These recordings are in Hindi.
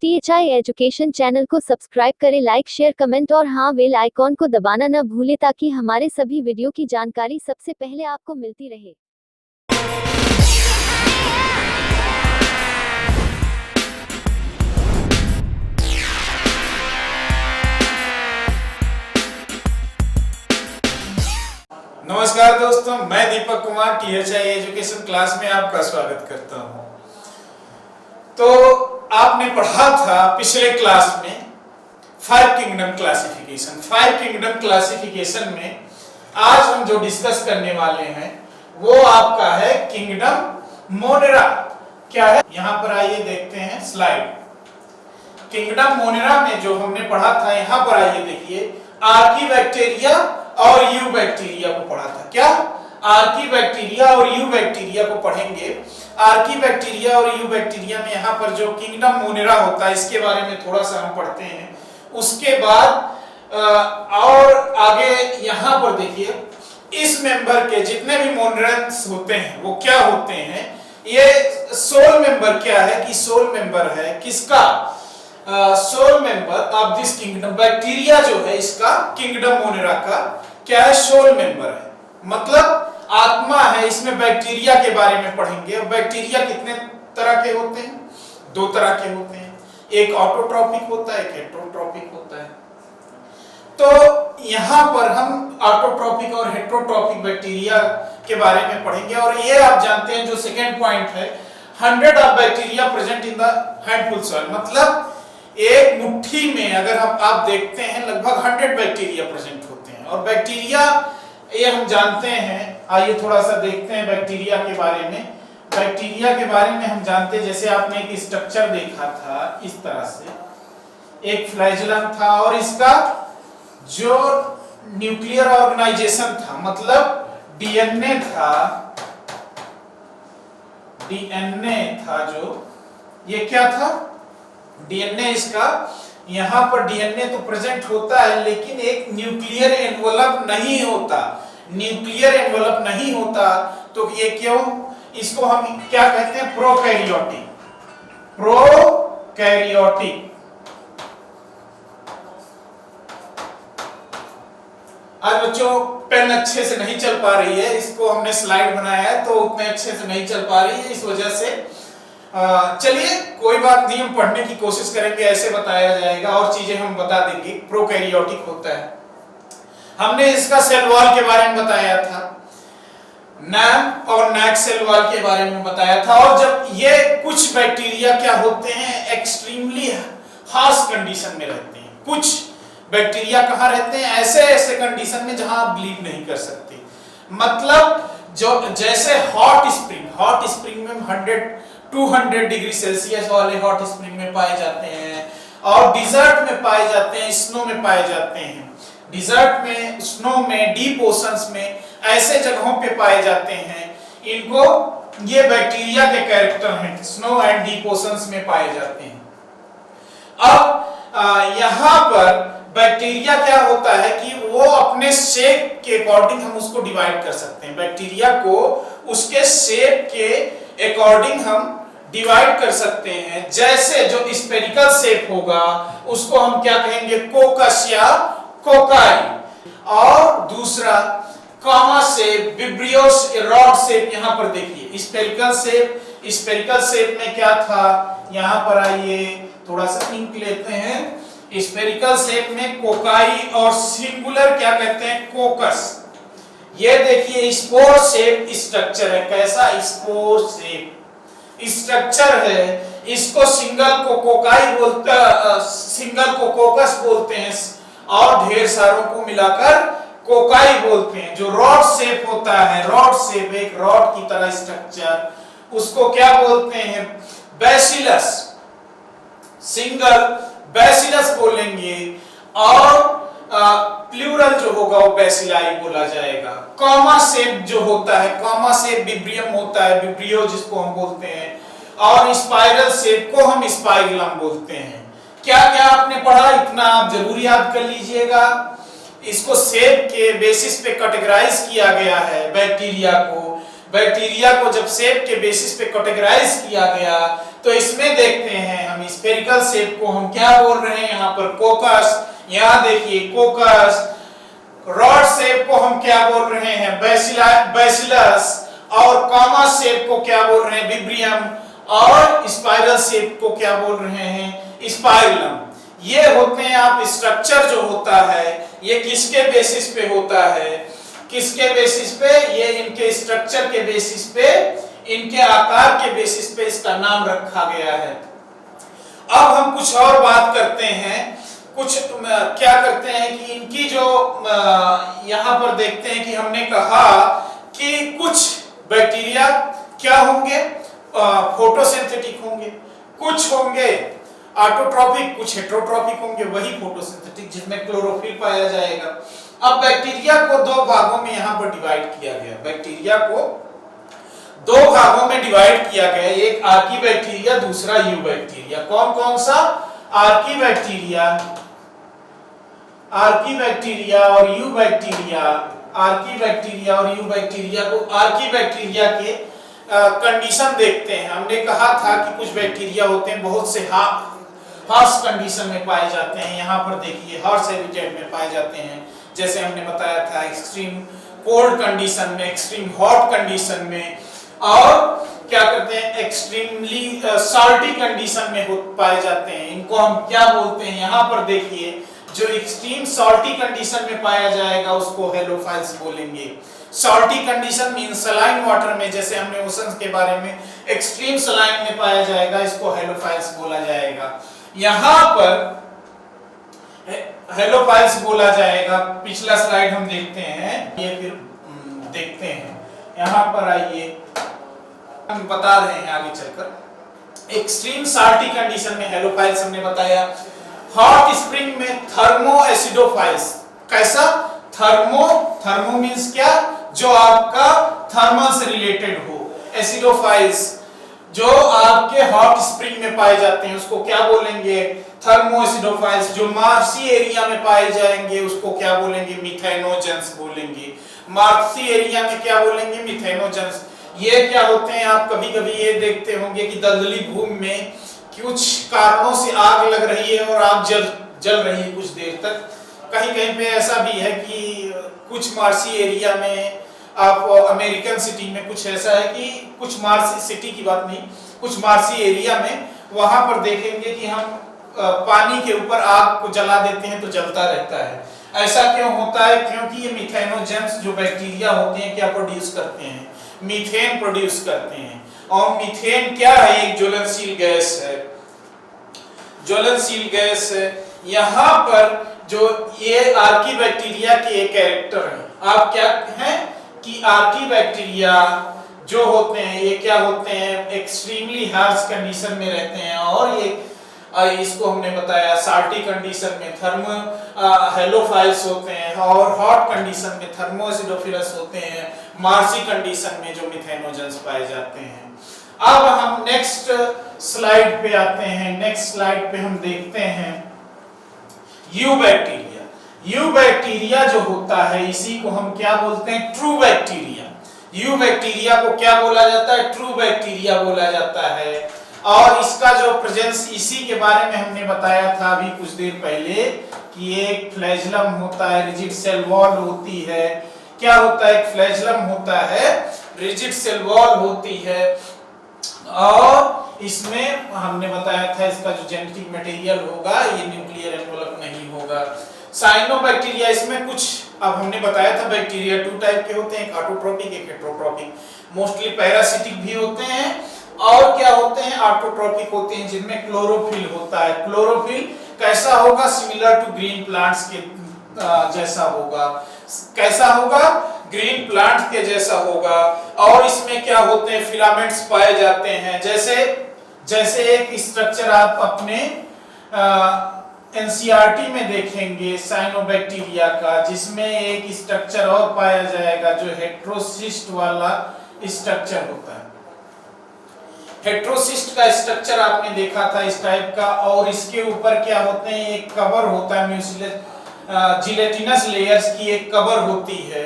THI एजुकेशन चैनल को सब्सक्राइब करें, लाइक शेयर कमेंट और हाँ बेल आइकॉन को दबाना न भूलें ताकि हमारे सभी वीडियो की जानकारी सबसे पहले आपको मिलती रहे। नमस्कार दोस्तों, मैं Deepak Kumar THI education class में आपका स्वागत करता हूं। तो आपने पढ़ा था पिछले क्लास में 5 किंगडम क्लासिफिकेशन। 5 किंगडम क्लासिफिकेशन में आज हम जो डिस्कस करने वाले हैं वो आपका है किंगडम मोनेरा। क्या है, यहां पर आइए देखते हैं स्लाइड। किंगडम मोनेरा में जो हमने पढ़ा था, यहां पर आइए देखिए, आर्कीबैक्टीरिया और यू बैक्टीरिया को पढ़ा था। क्या, आर्कीबैक्टीरिया और यू बैक्टीरिया को पढ़ेंगे। आर्कीबैक्टीरिया और यू बैक्टीरिया में यहाँ पर जो किंगडम मोनेरा होता है इसके बारे में थोड़ा सा हम पढ़ते हैं। उसके बाद और आगे यहाँ पर देखिए, इस मेंबर के जितने भी मोनेरन्स होते हैं वो क्या होते हैं। ये सोल मेंबर क्या है कि सोल मेंबर है किसका, sole member of this kingdom. Bacteria जो है इसका किंगडम मोनेरा का क्या है, सोल मेंबर है, मतलब आत्मा है। इसमें बैक्टीरिया के बारे में पढ़ेंगे। और बैक्टीरिया कितने तरह के होते हैं, 2 तरह के होते हैं। एक ऑटोट्रॉपिक होता है, एक हेटेरोट्रॉपिक होता है। तो यहां पर हम ऑटोट्रॉपिक और हेटेरोट्रॉपिक बैक्टीरिया के बारे में पढ़ेंगे। और ये आप जानते हैं जो सेकेंड पॉइंट है, 100 of bacteria present in the handful soil, मतलब एक मुट्ठी में अगर आप देखते हैं लगभग 100 बैक्टीरिया प्रेजेंट होते हैं। और बैक्टीरिया ये हम जानते हैं, आइए थोड़ा सा देखते हैं बैक्टीरिया के बारे में। बैक्टीरिया के बारे में हम जानते हैं, जैसे आपने एक स्ट्रक्चर देखा था इस तरह से, एक फ्लैजेलम था और इसका जो न्यूक्लियर ऑर्गेनाइजेशन था, मतलब डीएनए था जो, ये क्या था, डीएनए इसका। यहां पर डीएनए तो प्रेजेंट होता है लेकिन एक न्यूक्लियर एनवलप नहीं होता। न्यूक्लियर एनवलप नहीं होता तो ये क्यों, इसको हम क्या कहते हैं, प्रोकैरियोटिक। प्रोकैरियोटिक। आज बच्चों पेन अच्छे से नहीं चल पा रही है, इसको हमने स्लाइड बनाया है तो उतने अच्छे से नहीं चल पा रही है, इस वजह से चलिए कोई बात नहीं, हम पढ़ने की कोशिश करेंगे, ऐसे बताया जाएगा और चीजें हम बता देंगे। प्रोकैरियोटिक होता है, हमने इसका सेल वॉल के बारे में बताया था, नैम और नैक सेल वॉल के बारे में बताया था। और जब ये कुछ बैक्टीरिया क्या होते हैं, एक्सट्रीमली हार्श कंडीशन में रहते हैं। कुछ बैक्टीरिया कहाँ रहते हैं, ऐसे कंडीशन में जहां आप ब्लीड नहीं कर सकते, मतलब जो जैसे हॉट स्प्रिंग में 100-200 डिग्री सेल्सियस वाले हॉट स्प्रिंग में पाए जाते हैं, और डिजर्ट में पाए जाते हैं, स्नो में पाए जाते हैं। डिजर्ट में, स्नो में, डीप ओशंस में, ऐसे जगहों पे पाए जाते हैं। इनको, ये बैक्टीरिया के कैरेक्टर हैं, स्नो एंड डीप ओशंस में पाए जाते हैं। अब यहां पर बैक्टीरिया क्या होता है कि वो अपने शेप के अकॉर्डिंग हम उसको डिवाइड कर सकते हैं। बैक्टीरिया को उसके शेप के अकॉर्डिंग हम डिवाइड कर सकते हैं। जैसे जो स्फेरिकल शेप होगा उसको हम क्या कहेंगे, कोकस या कोकाई। और दूसरा कॉमा शेप, विब्रियोस, रॉड शेप। यहां पर देखिए स्फेरिकल शेप में क्या था, यहां पर आइए थोड़ा सा इंक लेते हैं। स्फेरिकल शेप में कोकाई और सिंगुलर क्या कहते हैं, कोकस। ये देखिए स्पोर शेप स्ट्रक्चर है, कैसा स्पोर शेप स्ट्रक्चर है। इसको सिंगल को कोकाई बोलते, सिंगल को कोकस बोलते हैं और ढेर सारों को मिलाकर कोकाई बोलते हैं। जो रॉड शेप होता है, रॉड शेप, एक रॉड की तरह स्ट्रक्चर, उसको क्या बोलते हैं, बैसिलस। सिंगल बैसिलस बोलेंगे और प्लूरल जो होगा वो बैसिलाई बोला जाएगा। कॉमा शेप जो होता है, कॉमा शेप विब्रियम होता है, विब्रियो जिसको हम बोलते हैं। और स्पाइरल शेप को हम स्पाइरलम बोलते हैं। क्या क्या आपने पढ़ा, इतना आप जरूर याद कर लीजिएगा। इसको शेप के बेसिस पे कैटेगराइज किया गया है। बैक्टीरिया को जब शेप के बेसिस पे कैटेगराइज किया गया तो इसमें देखते हैं हम स्फेरिकल शेप को हम क्या बोल रहे हैं, यहाँ पर कोकस, यहाँ देखिए कोकस। रॉड शेप को हम क्या बोल रहे हैं, बैसिलस। और कॉमा शेप को क्या बोल रहे हैं, विब्रियम। और स्पाइरल शेप को क्या बोल रहे हैं, स्पाइरलम। ये होते हैं आप स्ट्रक्चर जो होता है ये किसके बेसिस पे होता है, किसके बेसिस पे, ये इनके स्ट्रक्चर के बेसिस पे, इनके आकार के बेसिस पे इसका नाम रखा गया है। अब हम कुछ और बात करते हैं, कुछ क्या करते हैं कि इनकी जो यहां पर देखते हैं कि हमने कहा कि कुछ बैक्टीरिया क्या होंगे, फोटोसिंथेटिक होंगे, कुछ होंगे ऑटोट्रॉपिक, कुछ हेटेरोट्रॉपिक होंगे, वही फोटोसिंथेटिक जिसमें क्लोरोफिल पाया जाएगा। अब बैक्टीरिया को दो भागों में यहां पर डिवाइड किया गया, बैक्टीरिया को दो भागों में डिवाइड किया गया, एक आर्की बैक्टीरिया, दूसरा यू बैक्टीरिया। कौन कौन सा, आर्की बैक्टीरिया, आर्की बैक्टीरिया और यू बैक्टीरिया। आर्की बैक्टीरिया और यू बैक्टीरिया को, आर्की बैक्टीरिया के कंडीशन देखते हैं। हमने कहा था कि कुछ बैक्टीरिया होते हैं बहुत से हार्श कंडीशन में पाए जाते हैं, यहाँ पर देखिए हार्श हैबिटेट में पाए जाते हैं, जैसे हमने बताया था एक्सट्रीम कोल्ड कंडीशन में, एक्सट्रीम हॉट कंडीशन में, और क्या करते हैं एक्सट्रीमली सॉल्टी कंडीशन में पाए जाते हैं। इनको हम क्या बोलते हैं, यहाँ पर देखिए जो एक्सट्रीम सॉल्टी कंडीशन में पाया जाएगा उसको हेलोफाइल्स बोलेंगे। Salty condition mean saline water में, जैसे हमने ओशन के बारे में, एक्सट्रीम सलाइन में पाया जाएगा, इसको हेलोफाइल्स बोला जाएगा। यहाँ पर हेलोफाइल्स बोला जाएगा। पिछला स्लाइड हम देखते हैं, ये फिर देखते हैं, यहाँ पर आइए हम बता रहे हैं आगे चलकर। एक्सट्रीम सॉल्टी कंडीशन में हेलोफाइल्स हमने बताया। हॉट स्प्रिंग में थर्मो एसिडोफाइल्स, कैसा, थर्मो मींस क्या, जो आपका थर्मल से रिलेटेड हो। एसिडोफाइल्स जो आपके हॉट स्प्रिंग में पाए जाते हैं उसको क्या बोलेंगे, थर्मो एसिडोफाइल्स। जो मार्सी एरिया में पाए जाएंगे उसको क्या बोलेंगे, मिथेनोजेंस बोलेंगे। मार्सी एरिया में क्या बोलेंगे, मिथेनोजेंस। ये क्या होते हैं, आप कभी कभी ये देखते होंगे कि दलदली भूमि में कुछ कारणों से आग लग रही है और आग जल रही है कुछ देर तक। कहीं कहीं पे ऐसा भी है कि कुछ मार्सी एरिया में, आप अमेरिकन सिटी में कुछ ऐसा है कि कुछ मार्सी सिटी की बात नहीं, कुछ मार्सी एरिया में वहां पर देखेंगे कि हम पानी के ऊपर आग को जला देते हैं तो जलता रहता है। ऐसा क्यों होता है, क्योंकि ये मिथेनोजेंस जो बैक्टीरिया होते हैं क्या प्रोड्यूस करते हैं, मीथेन प्रोड्यूस करते हैं। और मीथेन क्या है, एक ज्वलनशील गैस है, ज्वलनशील गैस है। यहाँ पर जो ये आर्की बैक्टीरिया के एक कैरेक्टर है, आप क्या हैं कि आर्की बैक्टीरिया जो होते हैं ये क्या होते हैं, एक्सट्रीमली हार्श कंडीशन में रहते हैं। और ये इसको हमने बताया सॉल्टी कंडीशन में थर्मो हेलोफाइल्स होते हैं, और हॉट कंडीशन में थर्मो एसिडोफिलस होते हैं, मार्सी कंडीशन में जो मिथेनोजेंस पाए जाते हैं। अब हम नेक्स्ट स्लाइड पे आते हैं। नेक्स्ट स्लाइड पे हम देखते हैं यू बैक्टीरिया। यू बैक्टीरिया जो होता है इसी को हम क्या बोलते हैं, ट्रू बैक्टीरिया। यू बैक्टीरिया को क्या बोला जाता है, ट्रू बैक्टीरिया बोला जाता है। और इसका जो प्रेजेंस, इसी के बारे में हमने बताया था अभी कुछ देर पहले कि एक फ्लैजेलम होता है, रिजिड सेल वॉल होती है। क्या होता है, एक फ्लैजेलम होता है, रिजिड सेल वॉल होती है। और इसमें हमने बताया था इसका जो जेनेटिक मटेरियल होगा ये न्यूक्लियर एनवलप नहीं होगा। साइनोबैक्टीरिया, इसमें कुछ अब हमने बताया था बैक्टीरिया टू टाइप के होते हैं, एक ऑटोट्रोपिक एक हेटेरोट्रोपिक। मोस्टली पैरासिटिक भी होते हैं और क्या होते हैं, ऑटोट्रोपिक होते हैं जिनमें क्लोरोफिल होता है। क्लोरोफिल कैसा होगा, सिमिलर टू ग्रीन प्लांट्स के जैसा होगा। कैसा होगा, ग्रीन प्लांट के जैसा होगा। और इसमें क्या होते हैं, फिलामेंट्स पाए जाते हैं। जैसे एक स्ट्रक्चर आप अपने एनसीईआरटी में देखेंगे साइनोबैक्टीरिया का, जिसमें एक स्ट्रक्चर और पाया जाएगा जो हेटेरोसिस्ट वाला स्ट्रक्चर होता है। हेटेरोसिस्ट का स्ट्रक्चर आपने देखा था इस टाइप का, और इसके ऊपर क्या होते हैं, एक कवर होता है, जिलेटिनस लेयर्स की एक कवर होती है।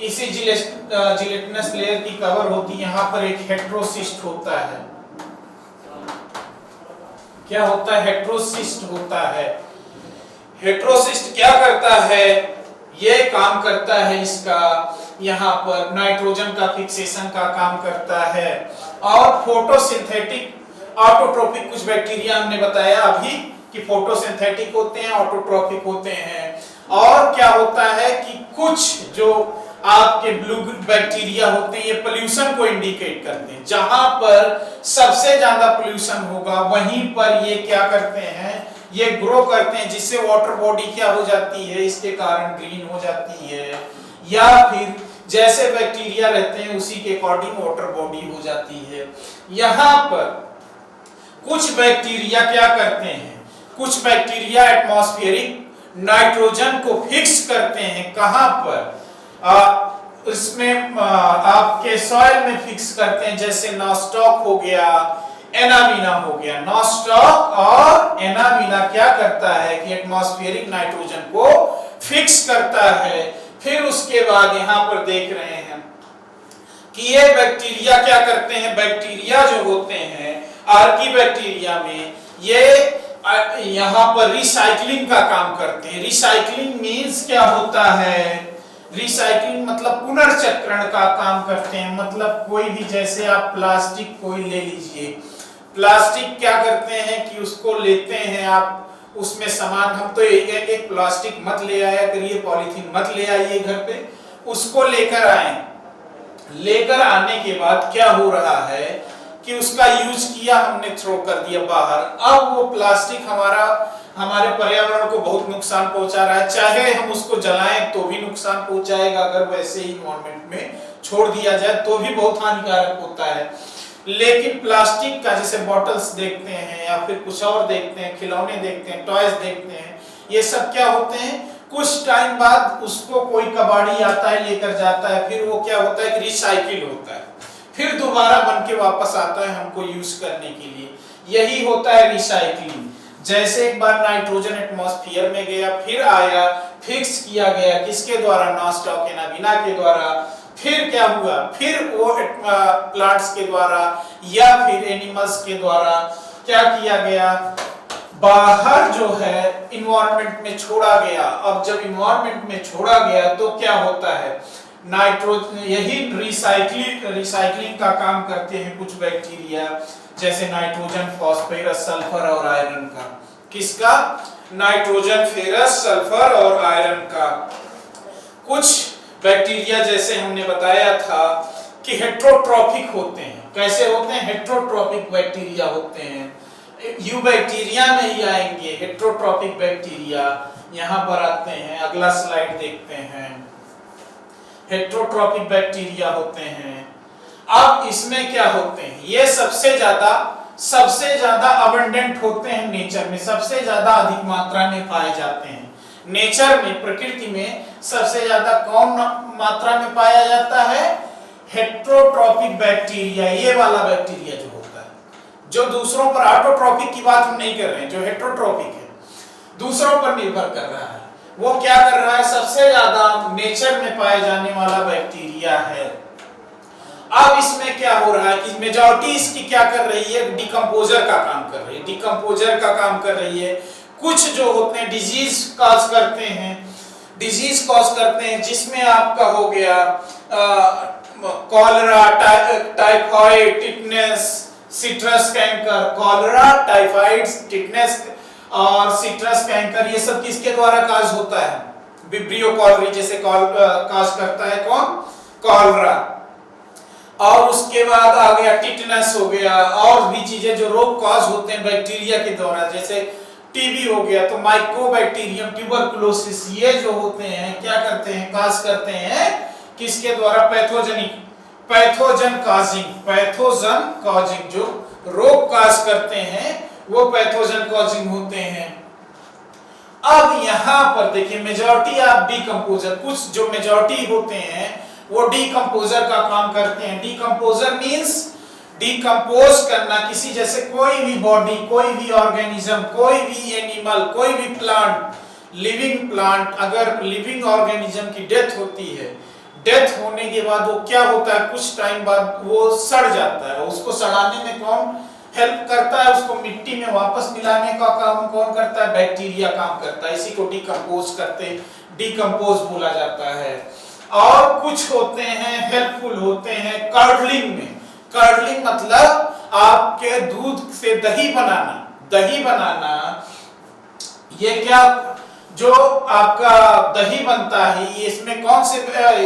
इसी जिलेटिनस लेयर की कवर होती है, यहाँ पर एक हेटेरोसिस्ट होता है। क्या होता है, हेट्रोसिस्ट होता है। हेट्रोसिस्ट क्या करता है, ये काम करता है, इसका यहाँ पर नाइट्रोजन का फिक्सेशन का काम करता है। और फोटोसिंथेटिक ऑटोट्रोपिक, कुछ बैक्टीरिया हमने बताया अभी कि फोटोसिंथेटिक होते हैं, ऑटोट्रोपिक होते हैं। और क्या होता है कि कुछ जो आपके ब्लू बैक्टीरिया होते हैं, ये पोल्यूशन को इंडिकेट करते हैं। जहां पर सबसे ज्यादा पोल्यूशन होगा वहीं पर ये क्या करते हैं, ये ग्रो करते हैं, जिससे वाटर बॉडी क्या हो जाती है, इसके कारण ग्रीन हो जाती है। या फिर जैसे बैक्टीरिया रहते हैं उसी के अकॉर्डिंग वाटर बॉडी हो जाती है। यहां पर कुछ बैक्टीरिया क्या करते हैं, कुछ बैक्टीरिया एटमॉस्फेरिक नाइट्रोजन को फिक्स करते हैं। कहां पर, इसमें आपके सॉइल में फिक्स करते हैं, जैसे नॉस्टॉक हो गया, एनामीना हो गया। नॉस्टॉक और एनामीना क्या करता है कि एटमॉस्फेरिक नाइट्रोजन को फिक्स करता है। फिर उसके बाद यहां पर देख रहे हैं कि ये बैक्टीरिया क्या करते हैं, बैक्टीरिया जो होते हैं आर्कीबैक्टीरिया में, ये यहां पर रिसाइकलिंग का काम करते हैं। रिसाइकलिंग मींस क्या होता है, रिसाइकलिंग मतलब पुनर्चक्रण का काम करते हैं। मतलब कोई भी, जैसे आप प्लास्टिक कोई ले लीजिए, प्लास्टिक क्या करते हैं कि उसको लेते हैं आप, उसमें सामान, हम तो एक प्लास्टिक मत ले आया करिए, पॉलीथीन मत ले आइए घर पे, उसको लेकर आए। लेकर आने के बाद क्या हो रहा है कि उसका यूज किया, हमने थ्रो कर दिया बाहर। अब वो प्लास्टिक हमारे पर्यावरण को बहुत नुकसान पहुंचा रहा है। चाहे हम उसको जलाएं तो भी नुकसान पहुंचाएगा, अगर वैसे ही एनवायरनमेंट में छोड़ दिया जाए तो भी बहुत हानिकारक होता है। लेकिन प्लास्टिक का, जैसे बॉटल्स देखते हैं या फिर कुछ और देखते हैं, खिलौने देखते हैं, टॉयज देखते हैं, ये सब क्या होते हैं, कुछ टाइम बाद उसको कोई कबाड़ी आता है, लेकर जाता है, फिर वो क्या होता है कि रिसाइकिल होता है, फिर दोबारा बन के वापस आता है हमको यूज करने के लिए। यही होता है रिसाइकलिंग। जैसे एक बार नाइट्रोजन एटमॉस्फेयर में गया, फिर आया, फिक्स किया गया, किसके द्वारा, नॉस्टॉक एनामीना के द्वारा। फिर क्या हुआ, फिर वो प्लांट्स के द्वारा या फिर एनिमल्स के द्वारा क्या किया गया, बाहर जो है इन्वायरमेंट में छोड़ा गया। अब जब इन्वायरमेंट में छोड़ा गया तो क्या होता है, नाइट्रोजन, यही रिसाइकलिंग का काम करते हैं कुछ बैक्टीरिया, जैसे नाइट्रोजन, फास्फोरस, सल्फर और आयरन का। किसका, नाइट्रोजन, फेरस, सल्फर और आयरन का। कुछ बैक्टीरिया जैसे हमने बताया था कि हेट्रोट्रॉपिक होते हैं। कैसे होते हैं, हेट्रोट्रॉपिक बैक्टीरिया होते हैं। यू बैक्टीरिया में ही आएंगे हेट्रोट्रॉपिक बैक्टीरिया, यहां पर आते हैं, अगला स्लाइड देखते हैं। हेट्रोट्रॉपिक बैक्टीरिया होते हैं। अब इसमें क्या होते हैं, ये सबसे ज्यादा अबंडेंट होते हैं नेचर में, सबसे ज्यादा अधिक मात्रा में पाए जाते हैं। नेचर में, प्रकृति में सबसे ज्यादा कौन मात्रा में पाया जाता है, हेट्रोट्रॉपिक बैक्टीरिया। ये वाला बैक्टीरिया जो होता है, जो दूसरों पर, ऑटोट्रॉपिक की बात हम नहीं कर रहे हैं, जो हेट्रोट्रॉपिक है दूसरों पर निर्भर कर रहा है, वो क्या कर रहा है, सबसे ज्यादा नेचर में पाए जाने वाला बैक्टीरिया है। अब इसमें क्या हो रहा है कि मेजॉरिटी इसकी क्या कर रही है, डिकम्पोजर का काम कर रही है, डिकम्पोजर का काम कर रही है। कुछ जो होते हैं डिजीज कॉज करते हैं, जिसमें आपका हो गया cholera, typhoid, tetanus, citrus canker. Cholera, typhoid, tetanus और सिट्रस कैंकर, ये सब किसके द्वारा काज होता है, विब्रियो कॉलरी जैसे काज करता है कौन, कॉलरा। और उसके बाद आ गया टिटनेस हो गया, और भी चीजें जो रोग कॉज होते हैं बैक्टीरिया के द्वारा, जैसे टीबी हो गया तो माइकोबैक्टीरियम, ट्यूबरकुलोसिस, ये जो होते हैं क्या करते हैं, काज करते हैं किसके द्वारा, पैथोजन कॉजिंग, जो रोग काज करते हैं वो पैथोजन कॉजिंग होते हैं। अब यहां पर देखिए मेजॉरिटी ऑफ डिकम्पोजर, कुछ जो मेजॉरिटी होते हैं वो डिकम्पोजर का काम करते हैं। डिकम्पोजर मींस डिकम्पोज करना, किसी, जैसे कोई भी बॉडी, कोई भी ऑर्गेनिज्म, कोई भी एनिमल, कोई भी प्लांट, लिविंग प्लांट, अगर लिविंग ऑर्गेनिज्म की डेथ होती है, डेथ होने के बाद वो क्या होता है, कुछ टाइम बाद वो सड़ जाता है। उसको सड़ाने में कौन हेल्प करता है, उसको मिट्टी में वापस मिलाने का काम कौन करता है? बैक्टीरिया काम करता है। इसी को डिकम्पोज करते, डिकम्पोज बोला जाता है। और कुछ होते हैं हेल्पफुल होते हैं कर्डलिंग में। कर्डलिंग मतलब आपके दूध से दही बनाना। दही बनाना, ये क्या, जो आपका दही बनता है इसमें कौन से,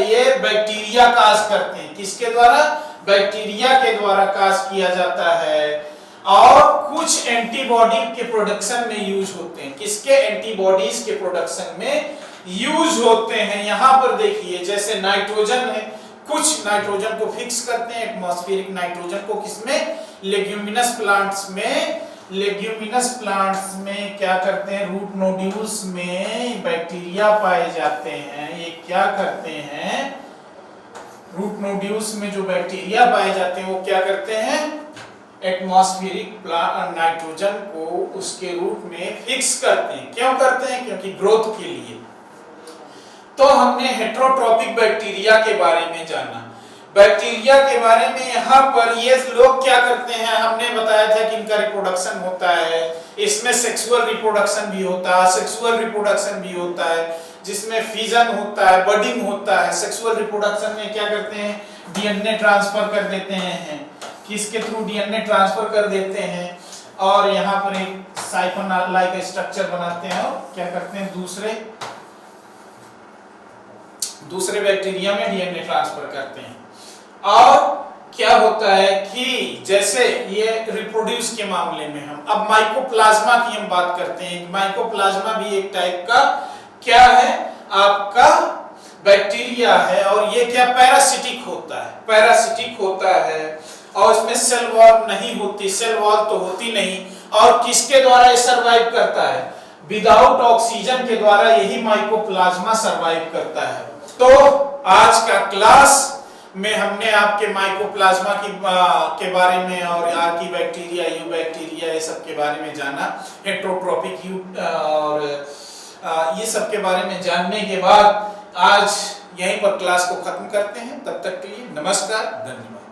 ये बैक्टीरिया काज करते हैं। किसके द्वारा? बैक्टीरिया के द्वारा काज किया जाता है। और कुछ एंटीबॉडी के प्रोडक्शन में यूज होते हैं। किसके? एंटीबॉडीज के प्रोडक्शन में यूज होते हैं। यहां पर देखिए जैसे नाइट्रोजन है, कुछ नाइट्रोजन को फिक्स करते हैं एटमॉस्फेरिक नाइट्रोजन को, किसमें? लेग्यूमिनस प्लांट्स में। लेग्यूमिनस प्लांट्स में क्या करते हैं? रूट नोड्यूल्स में बैक्टीरिया पाए जाते हैं। ये क्या करते हैं? रूट नोड्यूल्स में जो बैक्टीरिया पाए जाते हैं वो क्या करते हैं? एटमॉस्फेरिक नाइट्रोजन को उसके रूट में फिक्स करते हैं। क्यों करते हैं? क्योंकि ग्रोथ के लिए। तो हमने हेटेरोट्रॉपिक बैक्टीरिया के बारे में जाना। बैक्टीरिया के बारे में यहाँ पर ये लोग क्या करते हैं, हमने बताया था कि इनका रिप्रोडक्शन होता है। इसमें सेक्सुअल रिप्रोडक्शन भी होता है, सेक्सुअल रिप्रोडक्शन भी होता है, जिसमें फिजन होता है, बडिंग होता है। सेक्सुअल रिप्रोडक्शन में क्या करते हैं? डीएनए ट्रांसफर कर देते हैं। किसके थ्रू? डीएनए ट्रांसफर कर देते हैं। और यहाँ पर एक साइफन लाइक स्ट्रक्चर बनाते हैं और क्या करते हैं? दूसरे बैक्टीरिया में डीएनए ट्रांसफर करते हैं। और क्या होता है कि जैसे ये रिप्रोड्यूस के मामले में हम अब माइकोप्लाज्मा की हम बात करते हैं। माइकोप्लाज्मा भी एक टाइप का क्या है? आपका बैक्टीरिया है। और ये क्या? पैरासिटिक होता है। पैरासिटिक होता है और इसमें सेल वॉल नहीं होती, सेल वॉल तो होती नहीं। और किसके द्वारा ये सर्वाइव करता है? विदाउट ऑक्सीजन के द्वारा यही माइकोप्लाज्मा सर्वाइव करता है। तो आज का क्लास में हमने आपके माइकोप्लाज्मा के बारे में और आर्की बैक्टीरिया, यू बैक्टीरिया, ये सब के बारे में जाना। हेटेरोट्रॉपिक यू और ये सब के बारे में जानने के बाद आज यहीं पर क्लास को खत्म करते हैं। तब तक के लिए नमस्कार, धन्यवाद।